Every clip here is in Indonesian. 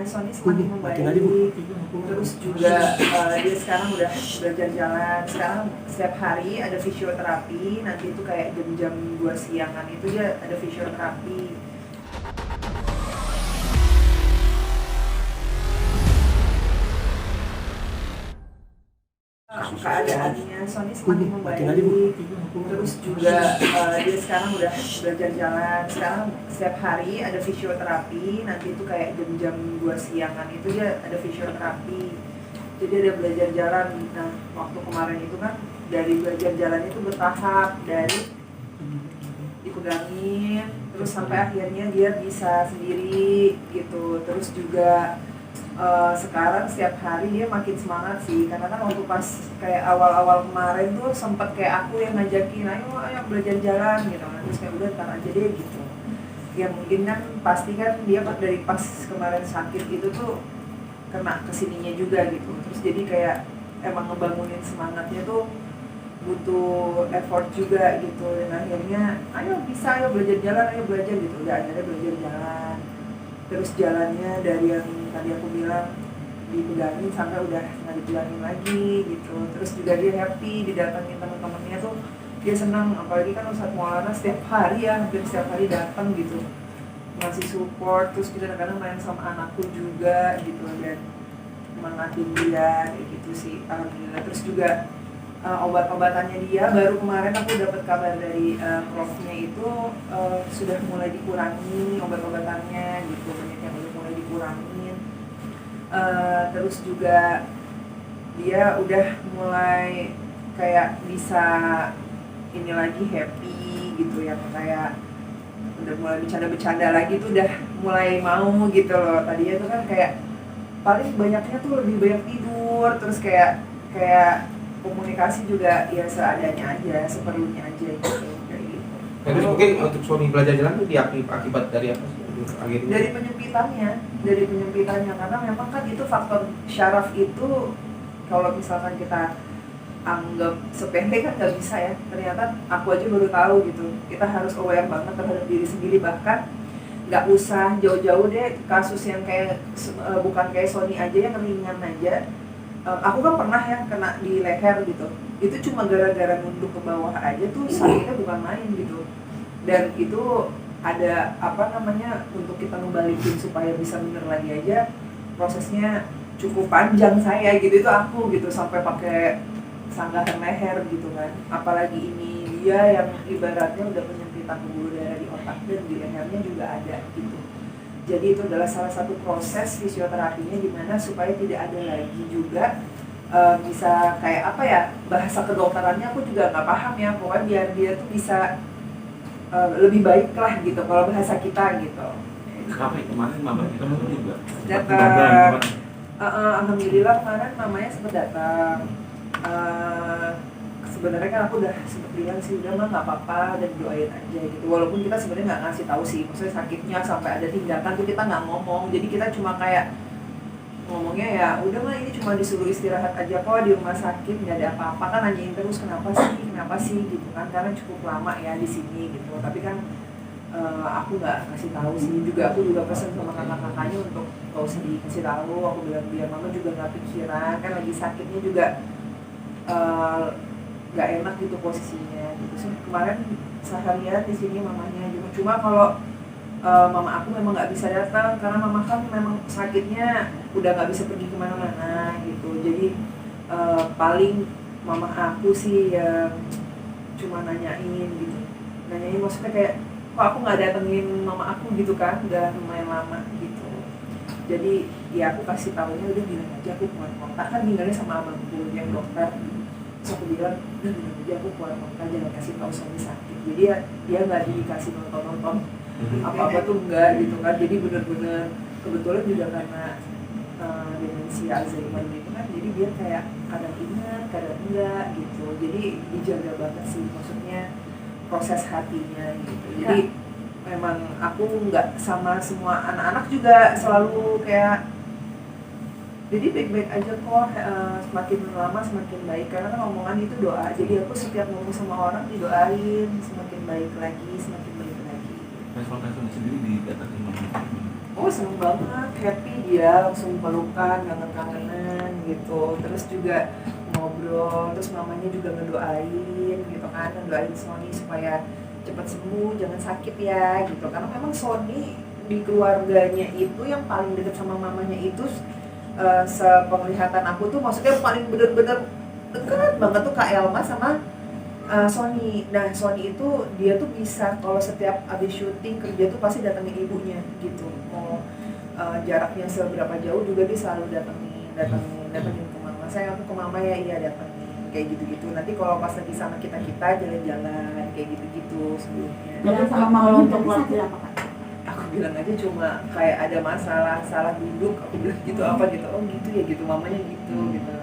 Sony semakin membaik, terus juga dia sekarang udah belajar jalan. Sekarang setiap hari ada fisioterapi, nanti itu kayak jam-jam 2 siangan itu dia ada fisioterapi. Keadaannya Sony semakin membaik, terus juga dia sekarang udah belajar jalan. Sekarang setiap hari ada fisioterapi, nanti itu kayak jam-jam 2 siangan itu dia ada fisioterapi, jadi ada belajar jalan. Nah, waktu kemarin itu kan dari belajar jalan itu bertahap, dari dipegangin terus sampai akhirnya dia bisa sendiri gitu. Terus juga sekarang setiap hari dia makin semangat sih, karena kan waktu pas kayak awal-awal kemarin tuh sempet kayak aku yang ngajakin ayo belajar jalan gitu, terus kayak udah ntar aja deh gitu. Ya mungkin kan pasti kan dia dari pas kemarin sakit itu tuh kena kesininya juga gitu, terus jadi kayak emang ngebangunin semangatnya tuh butuh effort juga gitu. Dan akhirnya ayo belajar jalan, ayo belajar gitu. Udah akhirnya belajar jalan, terus jalannya dari yang tadi aku bilang dipegangin sampai udah nggak dipegangin lagi gitu. Terus juga dia happy didatangin teman-temannya tuh, dia senang. Apalagi kan Ustadz Maulana setiap hari ya, hampir setiap hari datang gitu, ngasih support. Terus kita kadang-kadang main sama anakku juga gitu, dan semangatin dia kayak gitu sih, alhamdulillah. Terus juga obat-obatannya dia, baru kemarin aku dapat kabar dari profnya itu sudah mulai dikurangi obat-obatannya gitu, banyak yang udah mulai dikurangin. Terus juga dia udah mulai kayak bisa ini lagi, happy gitu, yang kayak udah mulai bercanda-bercanda lagi tuh, udah mulai mau gitu loh. Tadinya tuh kan kayak paling banyaknya tuh lebih banyak tidur, terus kayak komunikasi juga ya seadanya aja, seperlunya aja gitu, kayak gitu. Terus mungkin untuk Sony belajar jalan itu akibat dari apa sih? Akhirnya? Dari penyempitannya, karena memang kan itu faktor syaraf itu kalau misalkan kita anggap sepele kan nggak bisa ya. Ternyata aku aja baru tahu gitu. Kita harus aware banget terhadap diri sendiri, bahkan nggak usah jauh-jauh deh kasus yang kayak bukan kayak Sony aja, yang ringan aja. Aku kan pernah ya kena di leher gitu, itu cuma gara-gara nunduk ke bawah aja tuh sakitnya bukan main gitu. Dan itu ada untuk kita ngebalikin supaya bisa bener lagi aja, prosesnya cukup panjang saya gitu. Itu aku gitu sampai pakai sanggahan leher gitu kan, apalagi ini dia yang ibaratnya udah penyempitan pembuluh darah di otak dan di lehernya juga ada gitu. Jadi itu adalah salah satu proses fisioterapinya, dimana supaya tidak ada lagi juga bisa kayak apa ya, bahasa kedokterannya aku juga nggak paham ya, pokoknya biar dia tuh bisa lebih baik lah gitu kalau bahasa kita gitu. Kenapa kemarin mamanya kamu juga datang? Alhamdulillah kemarin mamanya sempat datang. Sebenarnya kan aku udah sempet bilang sih, udah mah nggak apa-apa dan doain aja gitu. Walaupun kita sebenarnya nggak ngasih tahu sih, maksudnya sakitnya sampai ada tindakan tuh kita nggak ngomong. Jadi kita cuma kayak ngomongnya ya udah mah ini cuma disuruh istirahat aja kok di rumah sakit, nggak ada apa-apa. Kan nanyain terus kenapa sih gitu kan, karena cukup lama ya di sini gitu. Tapi kan aku nggak ngasih tahu sih. Aku juga pesan sama kakak-kakaknya untuk nggak usah dikasih tahu. Aku bilang biar mama juga nggak pikiran, kan lagi sakitnya juga nggak enak gitu posisinya gitu. So, kemarin seharian di sini mamanya juga. Cuma kalau mama aku memang nggak bisa datang karena mama kan memang sakitnya udah nggak bisa pergi kemana-mana gitu. Jadi paling mama aku sih yang cuma nanyain maksudnya kayak kok aku nggak datengin mama aku gitu kan, udah lumayan lama gitu. Jadi ya aku kasih taunya udah bilang aja aku keluar kota, kan tinggalnya sama abangku yang dokter. Terus aku bilang udah bilang aja aku keluar kota, jangan kasih tahu suami sakit. Jadi dia nggak dikasih nonton apa-apa tuh enggak gitu kan. Jadi bener-bener kebetulan juga karena demensia Alzheimer gitu kan, jadi dia kayak kadang ingat kadang enggak gitu. Jadi dijaga banget sih, maksudnya proses hatinya gitu. Jadi memang aku nggak sama semua anak-anak juga selalu kayak jadi baik-baik aja kok, semakin lama semakin baik, karena kan omongan itu doa. Jadi aku setiap ngomong sama orang didoain semakin baik lagi, semakin baik lagi. Respon sendiri didatangin mama? Oh seneng banget, happy dia, langsung pelukan, kangen-kangenan gitu. Terus juga ngobrol, terus mamanya juga ngedoain gitu kan, ngedoain Sony supaya cepat sembuh, jangan sakit ya gitu. Karena memang Sony di keluarganya itu yang paling dekat sama mamanya itu sepenglihatan aku tuh maksudnya paling bener-bener dekat banget tuh Kak Elma sama Sony. Nah Sony itu dia tuh bisa kalau setiap abis syuting kerja tuh pasti datengin ibunya gitu. Mau jaraknya seberapa jauh juga dia selalu datengin ke mama. Saya aku ke mama ya iya datengin kayak gitu-gitu. Nanti kalau pas lagi sama kita jalan-jalan kayak gitu-gitu sebelumnya. Tapi sama mama untuk latihan apa Kak? Aku bilang aja cuma kayak ada masalah salah duduk, aku bilang gitu apa gitu. Oh gitu ya gitu mamanya gitu gitu.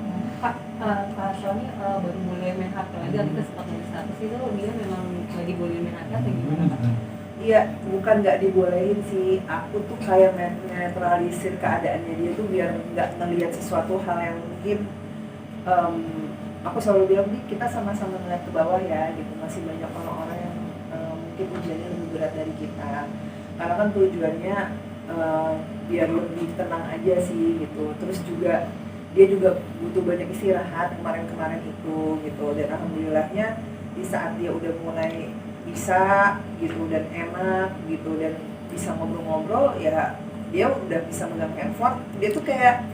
Kak Sony baru boleh main hak lagi, kita sempat nulis status itu dia memang lagi boleh main hak atau gimana Kak? Iya, bukan nggak dibolehin sih. Aku tuh kayak netralisir keadaannya dia tuh biar nggak ngelihat sesuatu hal yang mungkin aku selalu bilang nih kita sama-sama ngeliat ke bawah ya gitu. Masih banyak orang-orang yang mungkin ujiannya lebih berat dari kita. Karena kan tujuannya biar lebih tenang aja sih gitu. Terus juga dia juga butuh banyak istirahat kemarin-kemarin itu gitu. Dan alhamdulillahnya di saat dia udah mulai bisa gitu dan enak gitu dan bisa ngobrol-ngobrol ya dia udah bisa megang handphone. Dia tuh kayak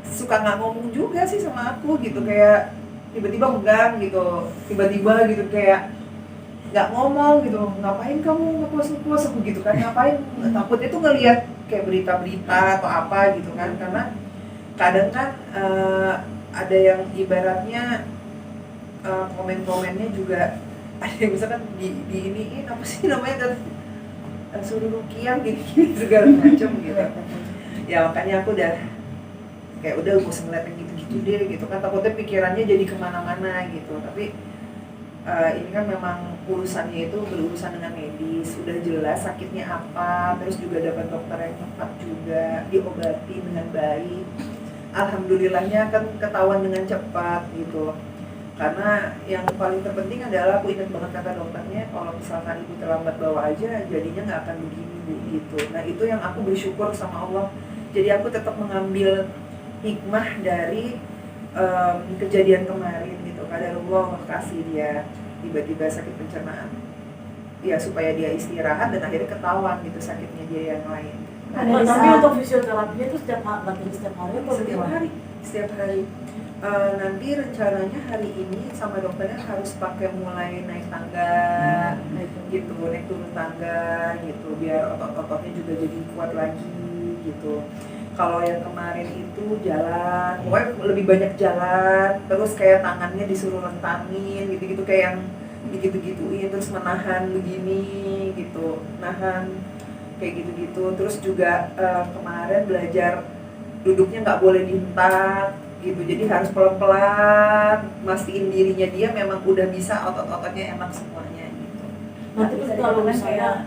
suka nggak ngomong juga sih sama aku gitu, kayak tiba-tiba megang gitu, tiba-tiba gitu kayak nggak ngomong gitu, ngapain kamu ngepost aku gitu kan, ngapain, takutnya tuh ngelihat kayak berita-berita atau apa gitu kan, karena kadang kan ada yang ibaratnya komen-komennya juga ada yang misalkan di iniin apa sih namanya suruh rukiah gini segala macam gitu. Ya makanya aku udah kayak udah gue ngeliatin gitu-gitu deh gitu kan, takutnya pikirannya jadi kemana-mana gitu. Tapi ini kan memang urusannya itu berurusan dengan medis, sudah jelas sakitnya apa, terus juga dapat dokter yang tepat juga, diobati dengan baik. Alhamdulillahnya kan ketahuan dengan cepat gitu. Karena yang paling terpenting adalah aku ingat banget kata dokternya, kalau misalkan ibu terlambat bawa aja jadinya nggak akan begini Bu gitu. Nah itu yang aku bersyukur sama Allah. Jadi aku tetap mengambil hikmah dari kejadian kemarin gitu. Qadarullah kasih dia tiba-tiba sakit pencernaan. Ya supaya dia istirahat dan akhirnya ketahuan gitu sakitnya dia yang lain. Nah, tapi untuk fisioterapinya itu setiap hari atau Setiap hari. Nanti rencananya hari ini sama dokternya harus pakai mulai naik tangga gitu, naik turun tangga gitu, biar otot-ototnya juga jadi kuat lagi gitu. Kalau yang kemarin itu jalan, pokoknya lebih banyak jalan, terus kayak tangannya disuruh rentangin gitu-gitu, kayak yang digitu-gituin, terus menahan begini gitu, nahan kayak gitu-gitu. Terus juga kemarin belajar duduknya nggak boleh dihentak gitu, jadi harus pelan-pelan mastiin dirinya dia memang udah bisa, otot-ototnya enak semuanya gitu. Nanti kalau misalnya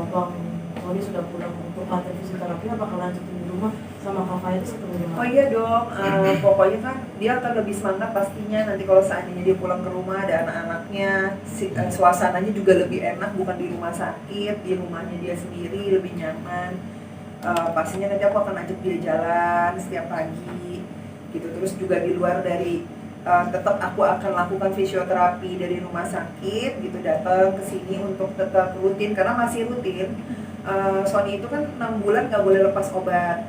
Bang Tony sudah pulang untuk latihan fisioterapi, apakah lanjutin di rumah sama Kak Faya itu satu rumah? Oh iya dong, pokoknya kan dia akan lebih semangat pastinya nanti kalau seandainya dia pulang ke rumah ada anak-anaknya, suasananya juga lebih enak, bukan di rumah sakit, di rumahnya dia sendiri lebih nyaman. Pastinya nanti aku akan ajak dia jalan setiap pagi gitu. Terus juga di luar dari tetap aku akan lakukan fisioterapi dari rumah sakit gitu, datang ke sini untuk tetap rutin karena masih rutin. Sony itu kan 6 bulan nggak boleh lepas obat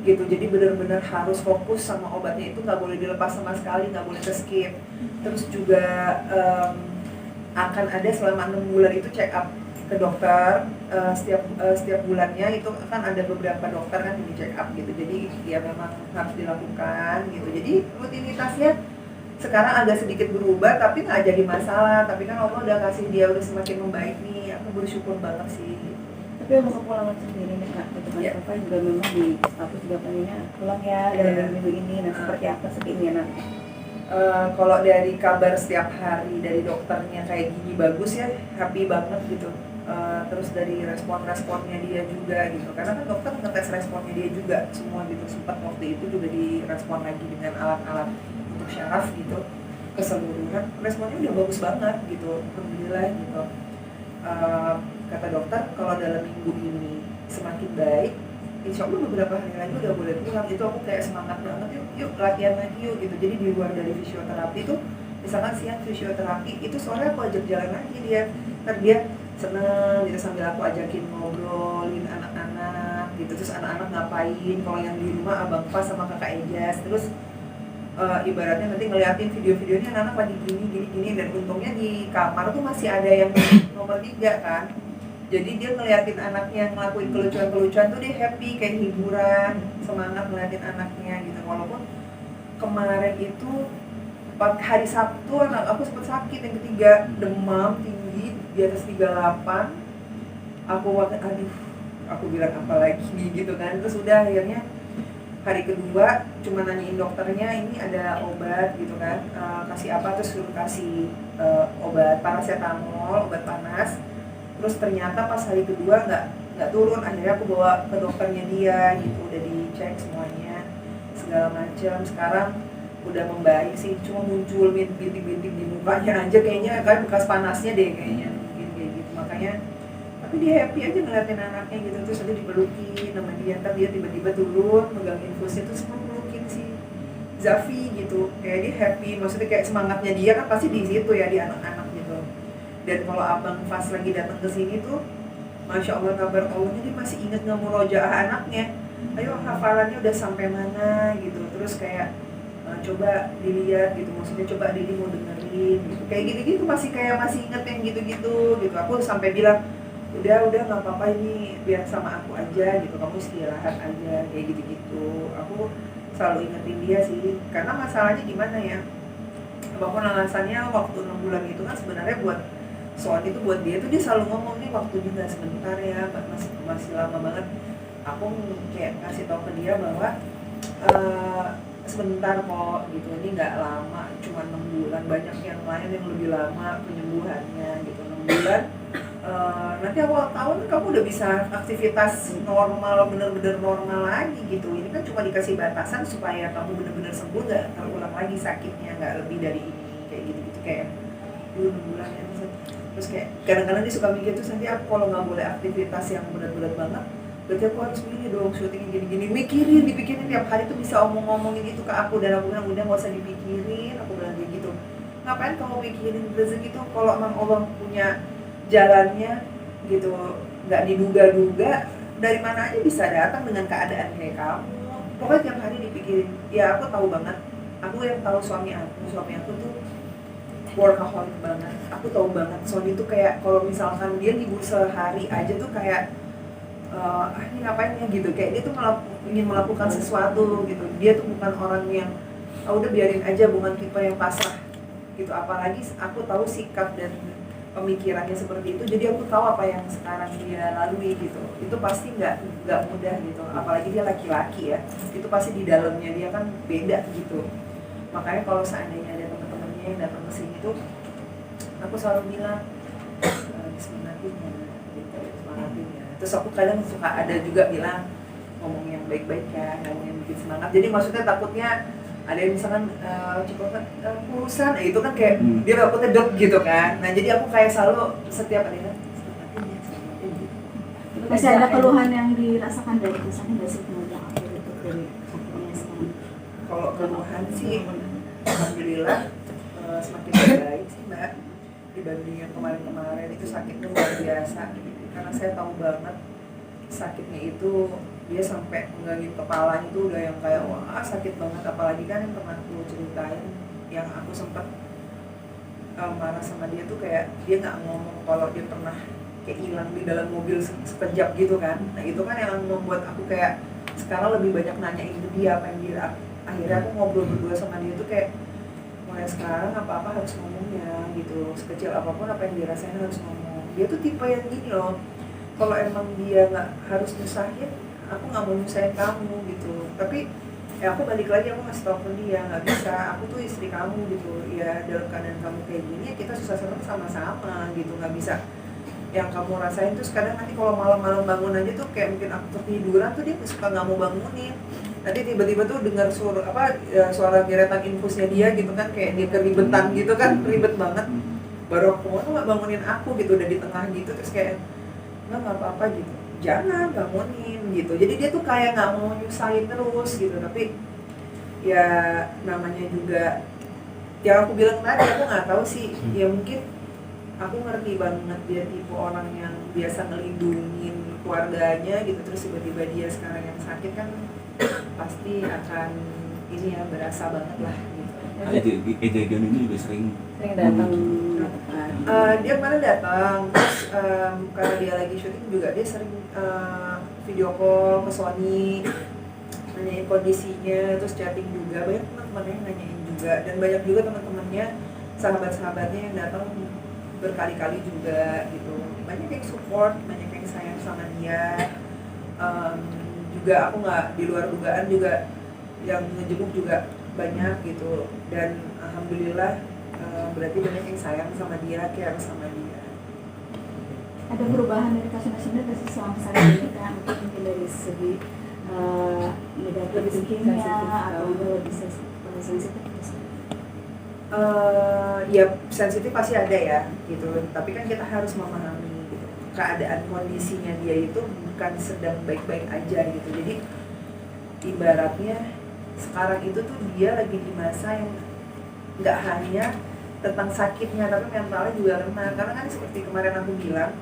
gitu, jadi benar-benar harus fokus sama obatnya itu, nggak boleh dilepas sama sekali, nggak boleh ke skip. Terus juga akan ada selama 6 bulan itu check up ke dokter setiap bulannya, itu kan ada beberapa dokter kan yang di check up gitu, jadi ya memang harus dilakukan gitu. Jadi rutinitasnya sekarang agak sedikit berubah tapi nggak jadi masalah, tapi kan Allah udah kasih dia udah semakin membaik nih, aku bersyukur banget sih. Tapi untuk kepulangan sendiri nih Kak, itu kan Kakak juga memang di status juga pengennya pulang ya dalam minggu ini, nah seperti apa keinginan? Kalau dari kabar setiap hari dari dokternya kayak gini bagus ya, happy banget gitu. Terus dari respon-responnya dia juga gitu, karena kan dokter ngetes responnya dia juga semua gitu, sempat waktu itu juga direspon lagi dengan alat-alat untuk syaraf gitu keseluruhan, responnya udah bagus banget gitu, alhamdulillah gitu. Kata dokter kalau dalam minggu ini semakin baik, insya Allah beberapa hari lagi udah boleh pulang. Itu aku kayak semangat banget, yuk latihan lagi yuk gitu. Jadi di luar dari fisioterapi tuh, misalkan siang fisioterapi, itu sore aku ajak jalan lagi dia. Ntar dia seneng gitu sambil aku ajakin ngobrolin anak-anak gitu. Terus anak-anak ngapain, kalau yang di rumah abang pas sama kakak Ejas. Terus ibaratnya nanti ngeliatin video-videonya anak-anak lagi gini, dan untungnya di kamar tuh masih ada yang nomor 3 kan. Jadi dia ngeliatin anaknya ngelakuin kelucuan-kelucuan tuh dia happy, kayak hiburan, semangat ngeliatin anaknya gitu. Walaupun kemarin itu hari Sabtu anak aku sempat sakit yang ketiga, demam tinggi di atas 38. Aku bilang apa lagi gitu kan. Terus udah akhirnya hari kedua cuma nanyain dokternya ini ada obat gitu kan, kasih apa, terus suruh kasih obat paracetamol, obat panas. Terus ternyata pas hari kedua nggak turun, akhirnya aku bawa ke dokternya dia gitu, udah dicek semuanya segala macam. Sekarang udah membaik sih, cuma muncul bintik-bintik di mukanya aja kayaknya, kan bekas panasnya deh kayaknya, mungkin kayak gitu. Makanya tapi dia happy aja ngeliatin anaknya gitu. Terus dia dipelukin sama dia, ntar dia tiba-tiba turun megang infusnya, terus melukin si Zafi gitu, kayak dia happy, maksudnya kayak semangatnya dia kan pasti di situ ya, di anak-anak gitu. Dan kalau abang Fas lagi datang ke sini tuh, masya Allah kabar Allahnya, dia masih inget ngemurojaah anaknya, ayo hafalannya udah sampai mana gitu. Terus kayak coba dilihat gitu, maksudnya coba Didi mau dengerin gitu, kayak gitu-gitu masih inget yang gitu-gitu gitu. Aku sampai bilang udah nggak apa-apa, ini biar sama aku aja gitu, kamu istirahat aja kayak gitu-gitu. Aku selalu ingetin dia sih, karena masalahnya gimana ya, apapun alasannya, waktu 6 bulan itu kan sebenarnya buat soal itu, buat dia tuh dia selalu ngomong nih waktu juga sebentar ya, masih lama banget. Aku kayak kasih tahu ke dia bahwa sebentar kok gitu, ini nggak lama, cuma 6 bulan, banyak yang lain yang lebih lama penyembuhannya gitu. 6 bulan nanti awal tahun kamu udah bisa aktivitas normal, bener-bener normal lagi gitu. Ini kan cuma dikasih batasan supaya kamu bener-bener sembuh, nggak terulang lagi sakitnya, nggak lebih dari ini, kayak gitu-gitu. Kayak 6 bulan ya. Terus kayak kadang-kadang dia suka mikir, terus nanti aku kalau nggak boleh aktivitas yang berat-berat banget, berarti aku harus begini dong, syuting gini-gini, dipikirin tiap hari tuh bisa ngomongin itu ke aku. Dan aku bilang udah nggak usah dipikirin, aku bilang kayak gitu. Ngapain kamu mikirin rezeki itu kalau emang Allah punya jalannya gitu, nggak diduga-duga, dari mana aja bisa datang dengan keadaan kayak kamu. Pokoknya tiap hari dipikirin. Ya aku tahu banget, aku yang tahu suami aku tuh workaholic banget. Aku tahu banget Sony tuh kayak kalau misalkan dia libur sehari aja tuh kayak ini ngapain ya gitu, kayak dia tuh ingin melakukan sesuatu gitu. Dia tuh bukan orang yang udah biarin aja, bukan tipe yang pasrah gitu. Apalagi aku tahu sikap dan pemikirannya seperti itu, jadi aku tahu apa yang sekarang dia lalui gitu. Itu pasti nggak mudah gitu, apalagi dia laki-laki ya, itu pasti di dalamnya dia kan beda gitu. Makanya kalau seandainya ada teman-temannya yang datang ke sini tuh, aku selalu bilang semangatin ya gitu, semangatin ya. Terus aku kadang suka ada juga bilang ngomong yang baik-baik ya, ngomong yang bikin semangat. Jadi maksudnya takutnya ada yang misalkan urusan, itu kan kayak dia takutnya dok gitu kan. Nah jadi aku kayak selalu setiap ada semangatin gitu. Masih ada keluhan yang dirasakan dari kesannya nggak sih kemudian aku itu dari sakitnya sekarang? Kalau keluhan sih alhamdulillah semakin baik sih Mbak, dibanding yang kemarin-kemarin. Itu sakitnya luar biasa gitu. Karena saya tahu banget sakitnya itu, dia sampai mengganggu kepala itu udah yang kayak wah sakit banget. Apalagi kan yang pernah aku ceritain, yang aku sempat marah sama dia tuh kayak dia nggak ngomong kalau dia pernah kayak hilang di dalam mobil sekejap gitu kan. Nah itu kan yang membuat aku kayak sekarang lebih banyak nanyain ke dia apa yang dia. Akhirnya aku ngobrol berdua sama dia tuh kayak mulai sekarang apa-apa harus ngomongnya gitu, sekecil apapun apa yang dirasain harus ngomong. Dia tuh tipe yang gini loh, kalau emang dia nggak harus nyusahin, aku nggak mau nyusahin kamu gitu. Tapi ya aku balik lagi, aku ngasih tau ke dia, nggak bisa, aku tuh istri kamu gitu ya, dalam keadaan kamu kayak gini kita susah senang sama-sama gitu. Nggak bisa yang kamu rasain. Terus kadang nanti kalau malam-malam bangun aja tuh kayak mungkin aku ketiduran tuh dia suka nggak mau bangunin. Nanti tiba-tiba tuh dengar suara geretan infusnya dia gitu kan, kayak dia keribetan gitu kan, ribet banget. Baru aku mau tuh nggak bangunin aku gitu, udah di tengah gitu. Terus kayak nggak apa-apa gitu, jangan bangunin gitu. Jadi dia tuh kayak nggak mau nyusahin terus gitu, tapi ya namanya juga yang aku bilang tadi, aku nggak tahu sih, ya mungkin aku ngerti banget dia tipe orang yang biasa ngelindungin keluarganya gitu, terus tiba-tiba dia sekarang yang sakit kan pasti akan ini ya berasa banget lah gitu. Kejadian ini juga sering datang Dia kemarin datang, terus karena dia lagi syuting juga dia sering video call ke Sony, nanyain kondisinya, terus chatting juga, banyak teman-temannya yang nanyain juga, dan banyak juga teman-temannya, sahabat-sahabatnya yang datang berkali-kali juga gitu. Banyak yang support, banyak yang sayang sama dia. Juga aku nggak di luar dugaan juga yang ngejenguk juga banyak gitu, dan alhamdulillah berarti banyak yang sayang sama dia, care sama dia. ada perubahan dari pasien-pasiennya dari selama sakit ini kan, mungkin dari segi negatif thinkingnya atau lebih sensitif. Ya sensitif pasti ada ya gitu, tapi kan kita harus memahami gitu, keadaan kondisinya dia itu bukan sedang baik-baik aja gitu. Jadi ibaratnya sekarang itu tuh dia lagi di masa yang nggak hanya tentang sakitnya, tapi mentalnya juga kena. Karena kan seperti kemarin aku bilang,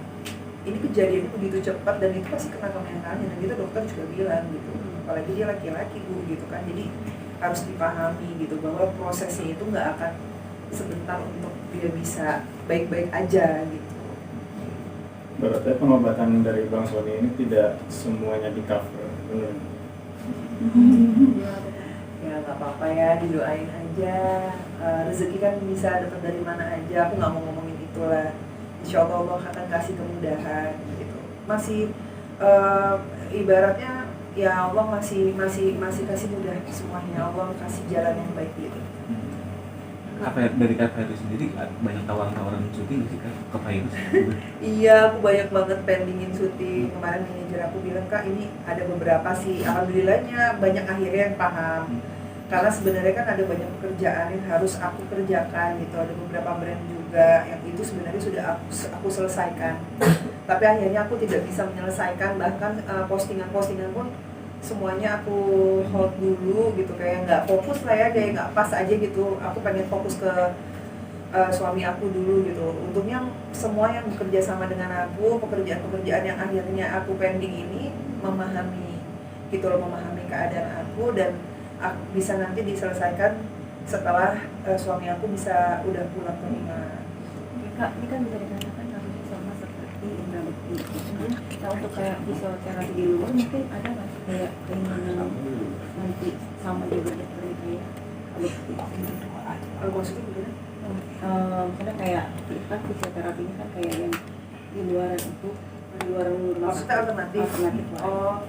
ini kejadiannya begitu cepat dan itu pasti kena ke mentalnya, dan kita dokter juga bilang gitu, apalagi dia laki-laki Bu gitu kan. Jadi harus dipahami gitu bahwa prosesnya itu nggak akan sebentar untuk dia bisa baik-baik aja gitu. Berarti pengobatan dari Bang Sony ini tidak semuanya di cover, benar? Ya nggak apa-apa ya, didoain aja. Rezeki kan bisa dapat dari mana aja, aku nggak mau ngomongin itulah. Insya Allah akan kasih kemudahan gitu. Masih ibaratnya ya Allah masih kasih mudah semuanya, Allah kasih jalan yang baik gitu. Dari Kak Virus sendiri banyak tawaran syuting sih Kak Virus? Iya, aku banyak banget pendingin syuting. Kemarin manajer aku bilang, Kak ini ada beberapa sih, alhamdulillahnya banyak akhirnya yang paham. Karena sebenarnya kan ada banyak pekerjaan yang harus aku kerjakan gitu. Ada beberapa brand juga yang itu sebenarnya sudah aku selesaikan. Tapi akhirnya aku tidak bisa menyelesaikan, bahkan postingan-postingan pun semuanya aku hold dulu gitu, kayak nggak fokus lah ya, kayak nggak pas aja gitu. Aku pengen fokus ke suami aku dulu gitu. Untungnya semua yang bekerja sama dengan aku, pekerjaan-pekerjaan yang akhirnya aku pending ini memahami gitu loh, memahami keadaan aku, dan aku bisa nanti diselesaikan setelah suami aku bisa udah pulang ke rumah. Kak, ini kan bisa dikatakan kasusnya sama seperti Indra Bekti. Nah, untuk kayak fisioterapi di luar mungkin ada nggak sih kayak keinginan nanti sama juga seperti kayak Bekti? Maksudnya gimana? Misalnya kayak kan fisioterapi ini kan kayak yang di luar itu, di luar rumah. Maksudnya alternatif. Oh,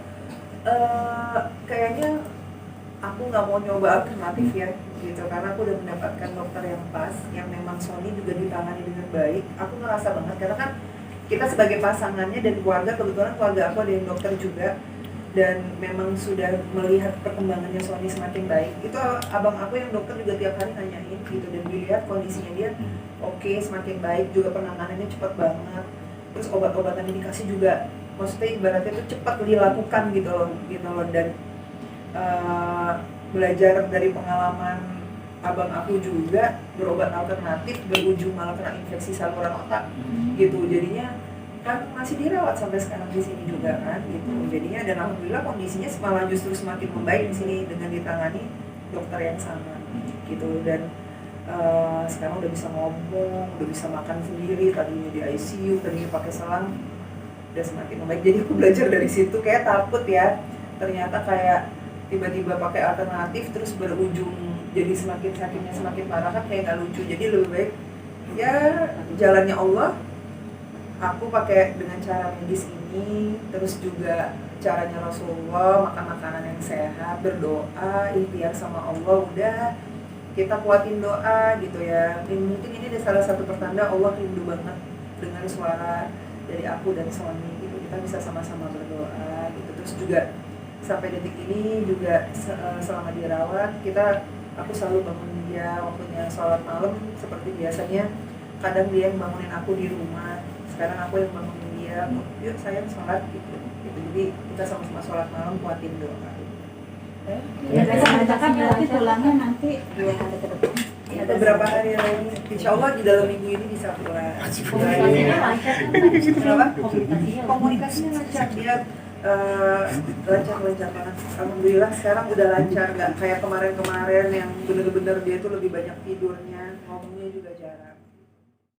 Kayaknya aku nggak mau nyoba alternatif ya gitu, karena aku udah mendapatkan dokter yang pas, yang memang Sony juga ditangani dengan baik. Aku ngerasa banget karena kan kita sebagai pasangannya dan keluarga, kebetulan keluarga aku ada yang dokter juga, dan memang sudah melihat perkembangannya Sony semakin baik. Itu abang aku yang dokter juga tiap hari nanyain gitu, dan dilihat kondisinya dia oke, semakin baik, juga penanganannya cepat banget. Terus obat-obatan yang dikasih juga, maksudnya ibaratnya itu cepat dilakukan gitu loh, dan belajar dari pengalaman abang aku juga berobat alternatif berujung malah kena infeksi saluran otak gitu. Jadinya kan masih dirawat sampai sekarang di sini juga kan gitu. Jadinya dan alhamdulillah kondisinya malah justru semakin membaik di sini dengan ditangani dokter yang sama gitu. Dan sekarang udah bisa ngomong, udah bisa makan sendiri, tadinya di ICU, tadinya pakai selang, udah semakin membaik. Jadi aku belajar dari situ, kayak takut ya, ternyata kayak tiba-tiba pakai alternatif terus berujung jadi semakin sakitnya semakin parah, kan kayak nggak lucu. Jadi lebih baik ya jalannya Allah, aku pakai dengan cara medis ini, terus juga caranya Rasulullah, makan makanan yang sehat, berdoa, ikhtiar sama Allah, udah kita kuatin doa gitu ya. Mungkin ini salah satu pertanda Allah rindu banget dengan suara dari aku dan Sony gitu, kita bisa sama-sama berdoa gitu. Terus juga sampai detik ini juga selama dirawat aku selalu bangun dia waktunya sholat malam seperti biasanya. Kadang dia yang bangunin aku di rumah, sekarang aku yang bangunin dia, yuk sayang sholat gitu. Jadi kita sama-sama sholat malam kuatin doa. Ya, kan berarti pulangnya nanti 2 hari ke depan. Ya, beberapa hari lagi, insya Allah di dalam minggu ini bisa pulang. Komunikasinya lancar kan? Kenapa? Komunikasinya lancar. Dia lancar banget. Alhamdulillah sekarang udah lancar, nggak kayak kemarin-kemarin yang bener-bener dia tuh lebih banyak tidurnya, ngomongnya juga jarang.